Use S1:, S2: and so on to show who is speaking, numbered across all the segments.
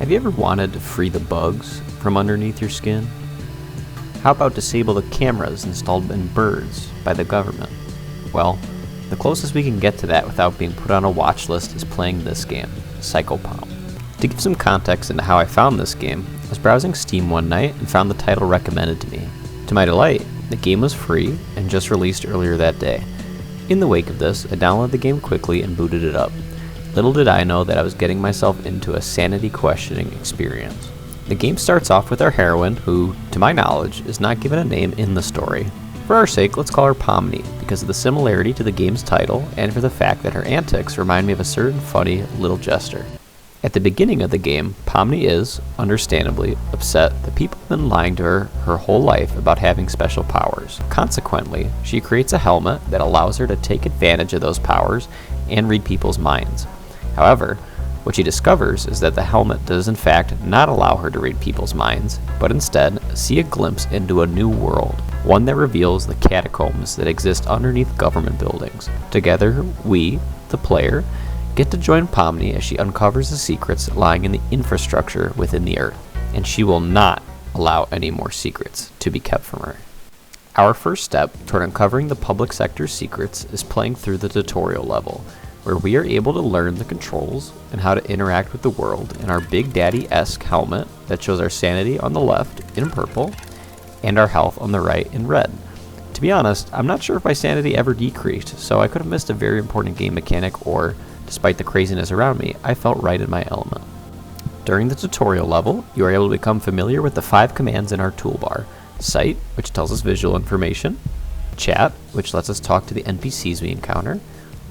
S1: Have you ever wanted to free the bugs from underneath your skin? How about disable the cameras installed in birds by the government? Well, the closest we can get to that without being put on a watch list is playing this game, Psychopomp. To give some context into how I found this game, I was browsing Steam one night and found the title recommended to me. To my delight, the game was free and just released earlier that day. In the wake of this, I downloaded the game quickly and booted it up. Little did I know that I was getting myself into a sanity questioning experience. The game starts off with our heroine, who, to my knowledge, is not given a name in the story. For our sake, let's call her Pomni, because of the similarity to the game's title and for the fact that her antics remind me of a certain funny little jester. At the beginning of the game, Pomni is, understandably, upset that people have been lying to her whole life about having special powers. Consequently, she creates a helmet that allows her to take advantage of those powers and read people's minds. However, what she discovers is that the helmet does in fact not allow her to read people's minds, but instead see a glimpse into a new world, one that reveals the catacombs that exist underneath government buildings. Together, we, the player, get to join Pomni as she uncovers the secrets lying in the infrastructure within the Earth, and she will not allow any more secrets to be kept from her. Our first step toward uncovering the public sector's secrets is playing through the tutorial level, where we are able to learn the controls and how to interact with the world in our Big Daddy-esque helmet that shows our sanity on the left in purple and our health on the right in red. To be honest, I'm not sure if my sanity ever decreased, so I could have missed a very important game mechanic, or, despite the craziness around me, I felt right in my element. During the tutorial level, you are able to become familiar with the 5 commands in our toolbar. Sight, which tells us visual information. Chat, which lets us talk to the NPCs we encounter.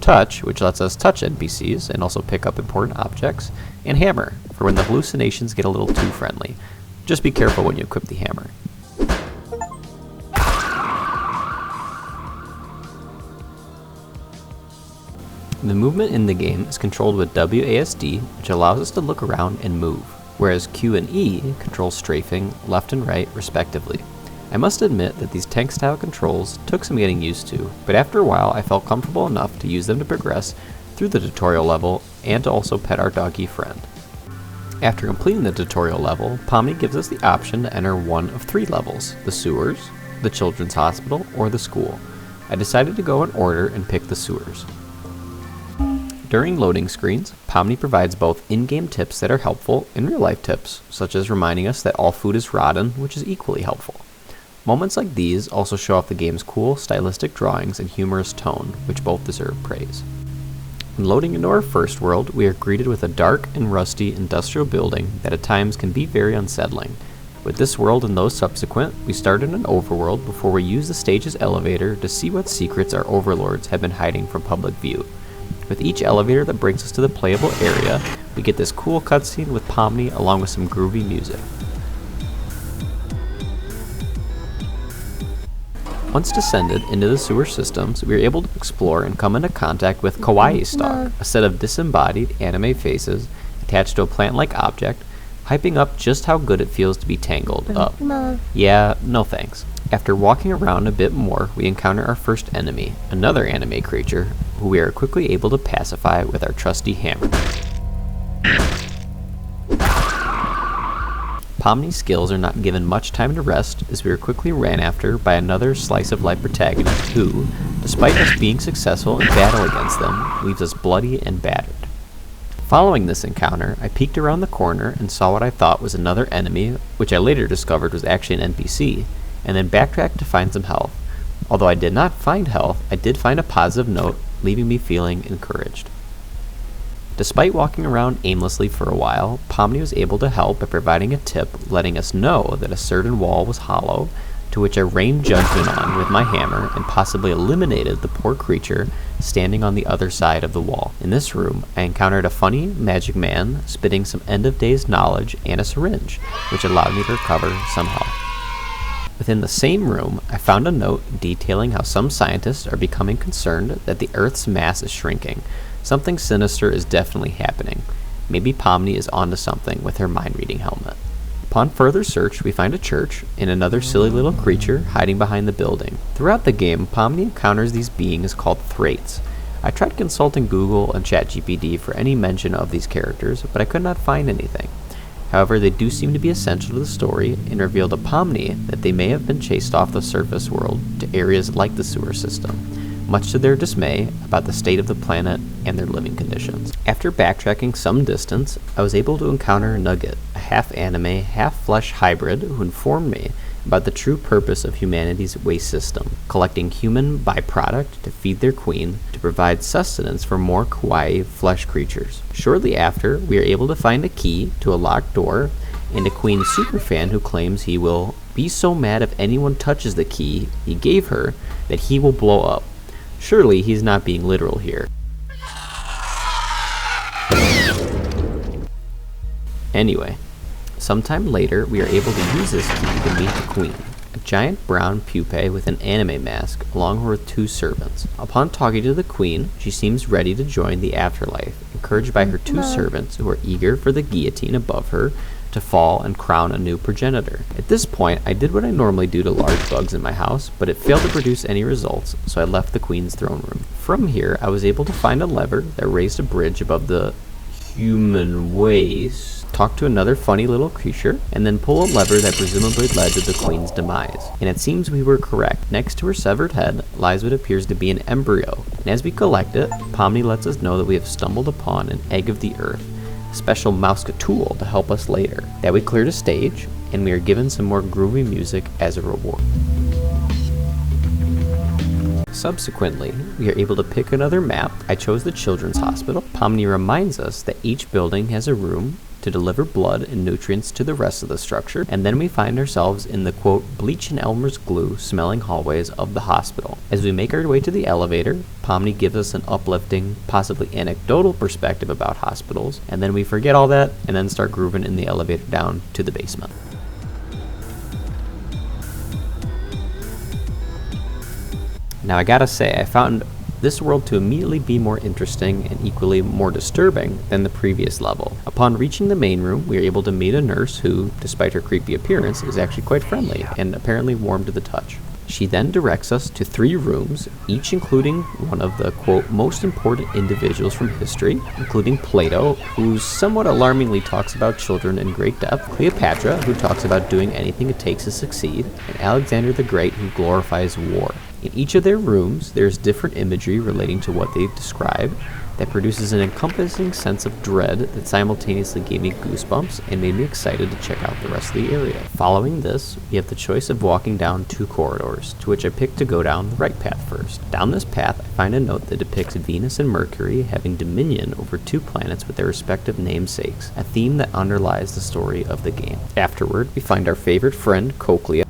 S1: Touch, which lets us touch NPCs and also pick up important objects. And Hammer, for when the hallucinations get a little too friendly. Just be careful when you equip the hammer. The movement in the game is controlled with WASD, which allows us to look around and move, whereas Q and E control strafing left and right respectively. I must admit that these tank-style controls took some getting used to, but after a while I felt comfortable enough to use them to progress through the tutorial level and to also pet our doggy friend. After completing the tutorial level, Pomni gives us the option to enter one of 3 levels: the sewers, the children's hospital, or the school. I decided to go in order and pick the sewers. During loading screens, Pomni provides both in-game tips that are helpful and real-life tips, such as reminding us that all food is rotten, which is equally helpful. Moments like these also show off the game's cool stylistic drawings and humorous tone, which both deserve praise. When loading into our first world, we are greeted with a dark and rusty industrial building that at times can be very unsettling. With this world and those subsequent, we start in an overworld before we use the stage's elevator to see what secrets our overlords have been hiding from public view. With each elevator that brings us to the playable area, we get this cool cutscene with Pomni along with some groovy music. Once descended into the sewer systems, we are able to explore and come into contact with Kawaii Stalk, a set of disembodied anime faces attached to a plant-like object, hyping up just how good it feels to be tangled up. Yeah, no thanks. After walking around a bit more, we encounter our first enemy, another anime creature, who we are quickly able to pacify with our trusty hammer. Pomni's skills are not given much time to rest, as we are quickly ran after by another slice-of-life protagonist who, despite us being successful in battle against them, leaves us bloody and battered. Following this encounter, I peeked around the corner and saw what I thought was another enemy, which I later discovered was actually an NPC, and then backtracked to find some health. Although I did not find health, I did find a positive note, leaving me feeling encouraged. Despite walking around aimlessly for a while, Pomni was able to help by providing a tip letting us know that a certain wall was hollow, to which I rained judgment on with my hammer and possibly eliminated the poor creature standing on the other side of the wall. In this room, I encountered a funny magic man spitting some end-of-days knowledge and a syringe, which allowed me to recover some health. Within the same room, I found a note detailing how some scientists are becoming concerned that the Earth's mass is shrinking. Something sinister is definitely happening. Maybe Pomni is onto something with her mind-reading helmet. Upon further search, we find a church and another silly little creature hiding behind the building. Throughout the game, Pomni encounters these beings called Thraits. I tried consulting Google and ChatGPT for any mention of these characters, but I could not find anything. However, they do seem to be essential to the story and reveal to Pomni that they may have been chased off the surface world to areas like the sewer system, much to their dismay about the state of the planet and their living conditions. After backtracking some distance, I was able to encounter Nugget, a half-anime, half-flesh hybrid who informed me about the true purpose of humanity's waste system, collecting human byproduct to feed their queen to provide sustenance for more kawaii flesh creatures. Shortly after, we are able to find a key to a locked door and a queen superfan who claims he will be so mad if anyone touches the key he gave her that he will blow up. Surely he's not being literal here. Anyway, sometime later, we are able to use this key to meet the queen, a giant brown pupae with an anime mask, along with 2 servants. Upon talking to the queen, she seems ready to join the afterlife, encouraged by her 2 servants who are eager for the guillotine above her to fall and crown a new progenitor. At this point, I did what I normally do to large bugs in my house, but it failed to produce any results, so I left the queen's throne room. From here, I was able to find a lever that raised a bridge above the human waste, talk to another funny little creature, and then pull a lever that presumably led to the queen's demise. And it seems we were correct. Next to her severed head lies what appears to be an embryo, and as we collect it, Pomni lets us know that we have stumbled upon an egg of the earth, a special Mouska tool to help us later. That we cleared a stage, and we are given some more groovy music as a reward. Subsequently, we are able to pick another map. I chose the Children's Hospital. Pomni reminds us that each building has a room to deliver blood and nutrients to the rest of the structure, and then we find ourselves in the quote bleach and Elmer's glue smelling hallways of the hospital. As we make our way to the elevator, Pomni gives us an uplifting, possibly anecdotal perspective about hospitals, and then we forget all that and then start grooving in the elevator down to the basement. Now I gotta say, I found this world to immediately be more interesting and equally more disturbing than the previous level. Upon reaching the main room, we are able to meet a nurse who, despite her creepy appearance, is actually quite friendly and apparently warm to the touch. She then directs us to 3 rooms, each including one of the, quote, most important individuals from history, including Plato, who somewhat alarmingly talks about children in great depth, Cleopatra, who talks about doing anything it takes to succeed, and Alexander the Great, who glorifies war. In each of their rooms, there's different imagery relating to what they describe that produces an encompassing sense of dread that simultaneously gave me goosebumps and made me excited to check out the rest of the area. Following this, we have the choice of walking down 2 corridors, to which I picked to go down the right path first. Down this path, I find a note that depicts Venus and Mercury having dominion over 2 planets with their respective namesakes, a theme that underlies the story of the game. Afterward, we find our favorite friend, Cochlea,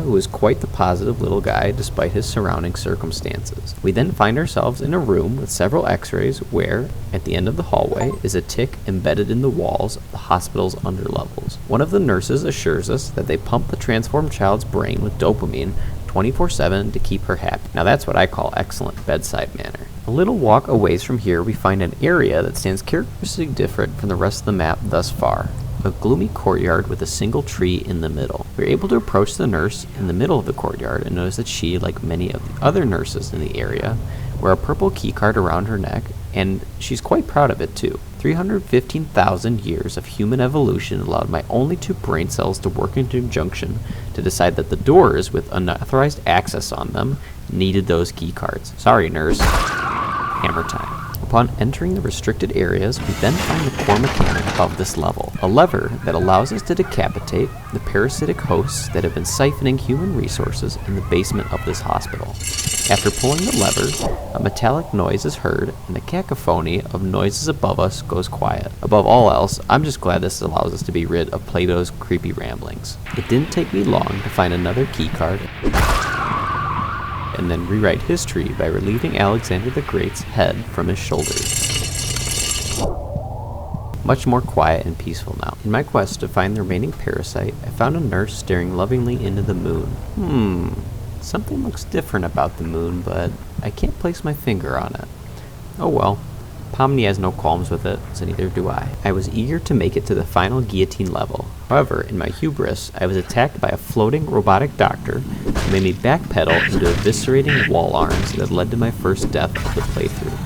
S1: who is quite the positive little guy despite his surrounding circumstances. We then find ourselves in a room with several x-rays where, at the end of the hallway, is a tick embedded in the walls of the hospital's underlevels. One of the nurses assures us that they pump the transformed child's brain with dopamine 24/7 to keep her happy. Now that's what I call excellent bedside manner. A little walk away from here, we find an area that stands characteristically different from the rest of the map thus far. A gloomy courtyard with a single tree in the middle. We are able to approach the nurse in the middle of the courtyard and notice that she, like many of the other nurses in the area, wear a purple keycard around her neck, and she's quite proud of it too. 315,000 years of human evolution allowed my only 2 brain cells to work in conjunction to decide that the doors with unauthorized access on them needed those keycards. Sorry, nurse. Hammer time. Upon entering the restricted areas, we then find the core mechanic of this level, a lever that allows us to decapitate the parasitic hosts that have been siphoning human resources in the basement of this hospital. After pulling the lever, a metallic noise is heard, and the cacophony of noises above us goes quiet. Above all else, I'm just glad this allows us to be rid of Plato's creepy ramblings. It didn't take me long to find another keycard and then rewrite history by relieving Alexander the Great's head from his shoulders. Much more quiet and peaceful now. In my quest to find the remaining parasite, I found a nurse staring lovingly into the moon. Something looks different about the moon, but I can't place my finger on it. Oh well. Pomni has no qualms with it, so neither do I. I was eager to make it to the final guillotine level. However, in my hubris, I was attacked by a floating robotic doctor who made me backpedal into eviscerating wall arms that led to my first death of the playthrough.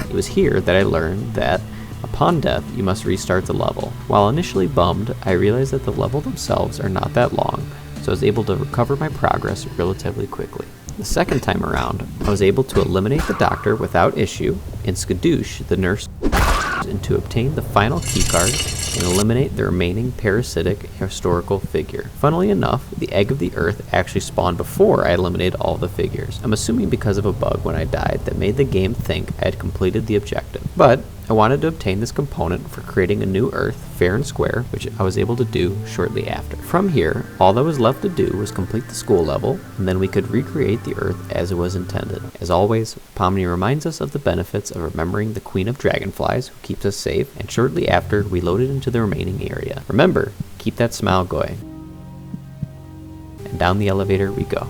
S1: It was here that I learned that Upon death, you must restart the level. While initially bummed, I realized that the level themselves are not that long, so I was able to recover my progress relatively quickly. The second time around, I was able to eliminate the doctor without issue, and skadoosh the nurse, and to obtain the final keycard and eliminate the remaining parasitic historical figure. Funnily enough, the egg of the earth actually spawned before I eliminated all the figures. I'm assuming because of a bug when I died that made the game think I had completed the objective. But I wanted to obtain this component for creating a new earth, fair and square, which I was able to do shortly after. From here, all that was left to do was complete the school level, and then we could recreate the earth as it was intended. As always, Pomni reminds us of the benefits of remembering the Queen of Dragonflies, who keeps us safe, and shortly after, we loaded into the remaining area. Remember, keep that smile going. And down the elevator we go.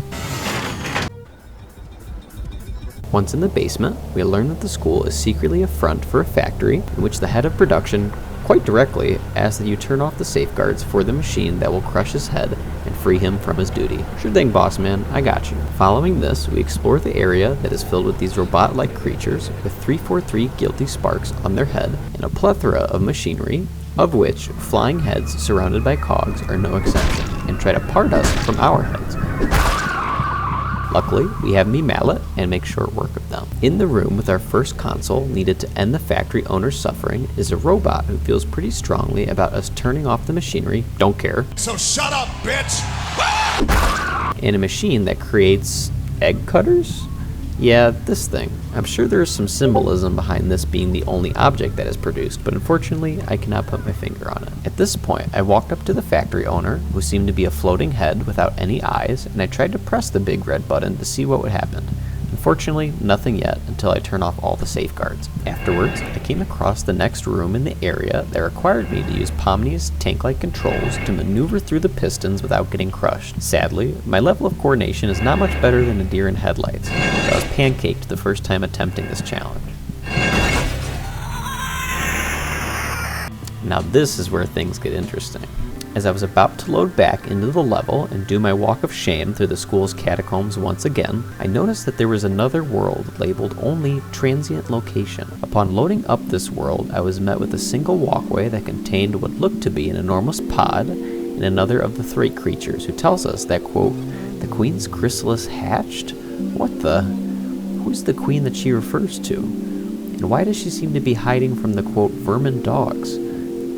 S1: Once in the basement, we learn that the school is secretly a front for a factory in which the head of production quite directly asks that you turn off the safeguards for the machine that will crush his head and free him from his duty. Sure thing, boss man, I got you. Following this, we explore the area that is filled with these robot-like creatures with 343 guilty sparks on their head and a plethora of machinery, of which flying heads surrounded by cogs are no exception, and try to part us from our heads. Luckily, we have me mallet and make short work of them. In the room with our first console needed to end the factory owner's suffering is a robot who feels pretty strongly about us turning off the machinery, don't care.
S2: So shut up, bitch!
S1: And a machine that creates egg cutters? Yeah, this thing. I'm sure there is some symbolism behind this being the only object that is produced, but unfortunately, I cannot put my finger on it. At this point, I walked up to the factory owner, who seemed to be a floating head without any eyes, and I tried to press the big red button to see what would happen. Unfortunately, nothing yet until I turn off all the safeguards. Afterwards, I came across the next room in the area that required me to use Pomni's tank-like controls to maneuver through the pistons without getting crushed. Sadly, my level of coordination is not much better than a deer in headlights, so I was pancaked the first time attempting this challenge. Now this is where things get interesting. As I was about to load back into the level and do my walk of shame through the school's catacombs once again, I noticed that there was another world labeled only Transient Location. Upon loading up this world, I was met with a single walkway that contained what looked to be an enormous pod and another of the three creatures who tells us that, quote, the Queen's chrysalis hatched? What the? Who's the queen that she refers to? And why does she seem to be hiding from the, quote, vermin dogs?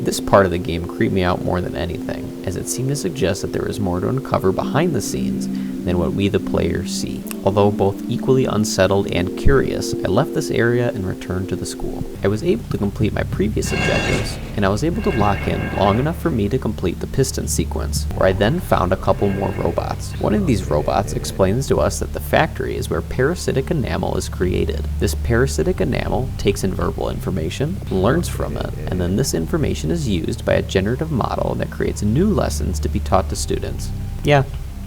S1: This part of the game creeped me out more than anything, as it seemed to suggest that there was more to uncover behind the scenes than what we the players see. Although both equally unsettled and curious, I left this area and returned to the school. I was able to complete my previous objectives, and I was able to lock in long enough for me to complete the piston sequence, where I then found a couple more robots. One of these robots explains to us that the factory is where parasitic enamel is created. This parasitic enamel takes in verbal information, learns from it, and then this information is used by a generative model that creates new lessons to be taught to students. Yeah,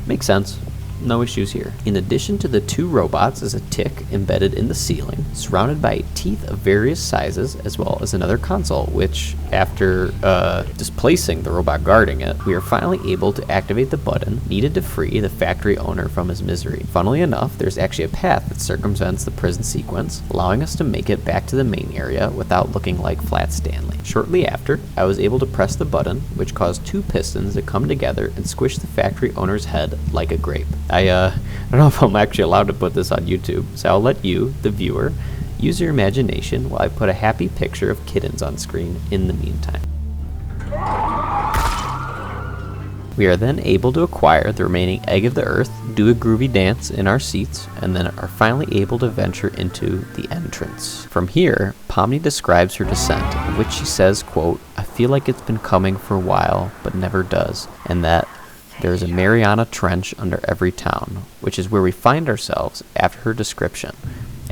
S1: makes sense. No issues here. In addition to the two robots is a tick embedded in the ceiling, surrounded by teeth of various sizes, as well as another console, which, after displacing the robot guarding it, we are finally able to activate the button needed to free the factory owner from his misery. Funnily enough, there's actually a path that circumvents the prison sequence, allowing us to make it back to the main area without looking like Flat Stanley. Shortly after, I was able to press the button, which caused two pistons to come together and squish the factory owner's head like a grape. I don't know if I'm actually allowed to put this on YouTube, so I'll let you, the viewer, use your imagination while I put a happy picture of kittens on screen in the meantime. We are then able to acquire the remaining egg of the earth, do a groovy dance in our seats, and then are finally able to venture into the entrance. From here, Pomni describes her descent, in which she says, quote, I feel like it's been coming for a while, but never does, and that there is a Mariana Trench under every town, which is where we find ourselves after her description,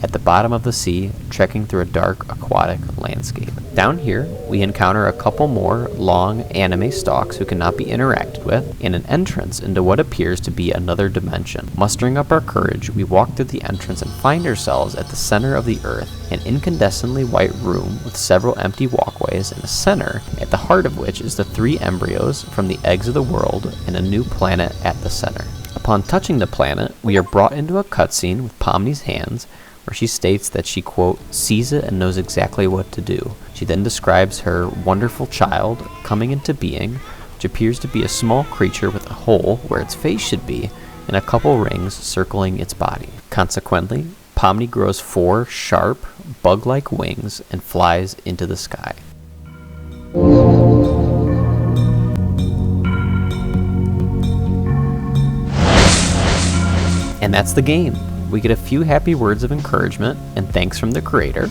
S1: at the bottom of the sea, trekking through a dark aquatic landscape. Down here, we encounter a couple more long anime stalks who cannot be interacted with, and an entrance into what appears to be another dimension. Mustering up our courage, we walk through the entrance and find ourselves at the center of the earth, an incandescently white room with several empty walkways in the center, at the heart of which is the three embryos from the eggs of the world and a new planet at the center. Upon touching the planet, we are brought into a cutscene with Pomni's hands, where she states that she, quote, sees it and knows exactly what to do. She then describes her wonderful child coming into being, which appears to be a small creature with a hole where its face should be, and a couple rings circling its body. Consequently, Pomni grows 4 sharp, bug-like wings and flies into the sky. And that's the game. We get a few happy words of encouragement and thanks from the creator,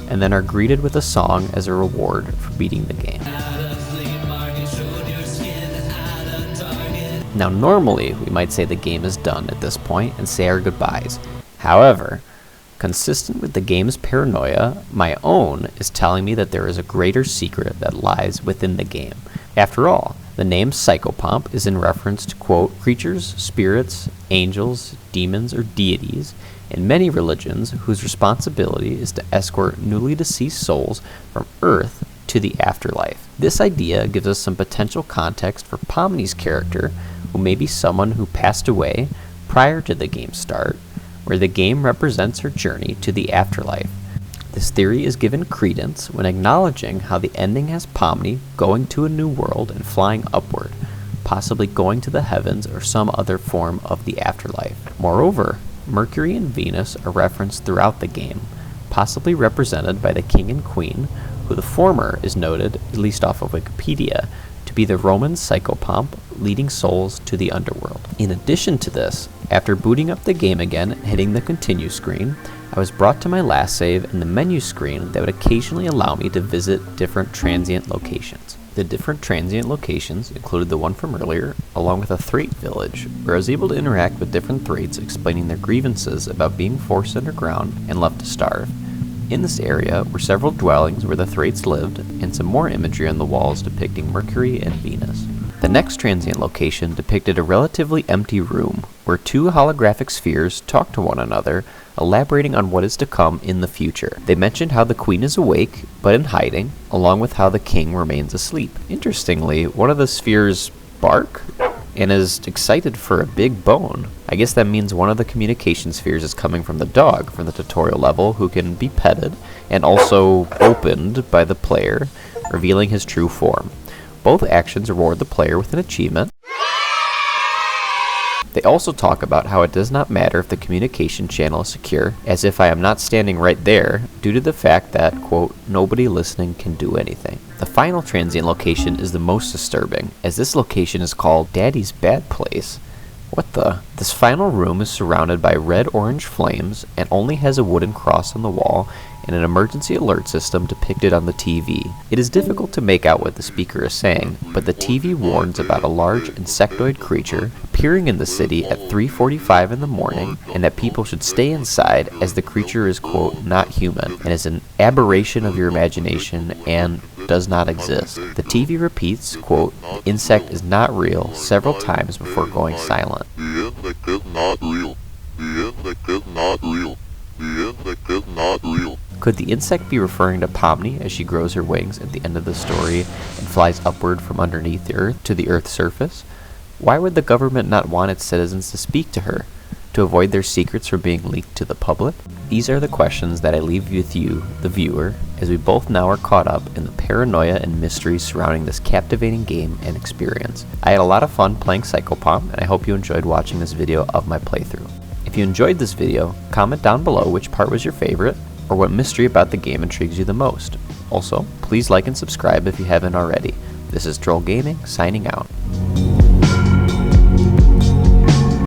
S1: and then are greeted with a song as a reward for beating the game. Now normally, we might say the game is done at this point and say our goodbyes. However, consistent with the game's paranoia, my own is telling me that there is a greater secret that lies within the game. After all, the name Psychopomp is in reference to, quote, creatures, spirits, angels, demons, or deities in many religions whose responsibility is to escort newly deceased souls from Earth to the afterlife. This idea gives us some potential context for Pomni's character, who may be someone who passed away prior to the game's start, where the game represents her journey to the afterlife. This theory is given credence when acknowledging how the ending has Pomni going to a new world and flying upward, possibly going to the heavens or some other form of the afterlife. Moreover, Mercury and Venus are referenced throughout the game, possibly represented by the king and queen, who the former is noted, at least off of Wikipedia, to be the Roman Psychopomp leading souls to the underworld. In addition to this, after booting up the game again and hitting the continue screen, I was brought to my last save in the menu screen that would occasionally allow me to visit different transient locations. The different transient locations included the one from earlier, along with a Threat village, where I was able to interact with different Threats explaining their grievances about being forced underground and left to starve. In this area were several dwellings where the Thraits lived, and some more imagery on the walls depicting Mercury and Venus. The next transient location depicted a relatively empty room, where 2 holographic spheres talk to one another, elaborating on what is to come in the future. They mentioned how the queen is awake, but in hiding, along with how the king remains asleep. Interestingly, one of the spheres bark and is excited for a big bone. I guess that means one of the communication spheres is coming from the dog from the tutorial level, who can be petted and also opened by the player, revealing his true form. Both actions reward the player with an achievement. They also talk about how it does not matter if the communication channel is secure, as if I am not standing right there, due to the fact that, quote, nobody listening can do anything. The final transient location is the most disturbing, as this location is called Daddy's Bad Place. What the? This final room is surrounded by red-orange flames and only has a wooden cross on the wall and an emergency alert system depicted on the TV. It is difficult to make out what the speaker is saying, but the TV warns about a large insectoid creature appearing in the city at 3:45 in the morning, and that people should stay inside as the creature is, quote, not human, and is an aberration of your imagination and does not exist. The TV repeats, quote, the insect is not real several times before going silent.
S2: The insect is not real. The insect is not real. The insect is not real.
S1: Could the insect be referring to Pomni as she grows her wings at the end of the story and flies upward from underneath the earth to the earth's surface? Why would the government not want its citizens to speak to her, to avoid their secrets from being leaked to the public? These are the questions that I leave with you, the viewer, as we both now are caught up in the paranoia and mystery surrounding this captivating game and experience. I had a lot of fun playing Psychopomp, and I hope you enjoyed watching this video of my playthrough. If you enjoyed this video, comment down below which part was your favorite, or what mystery about the game intrigues you the most. Also, please like and subscribe if you haven't already. This is Troll Gaming, signing out.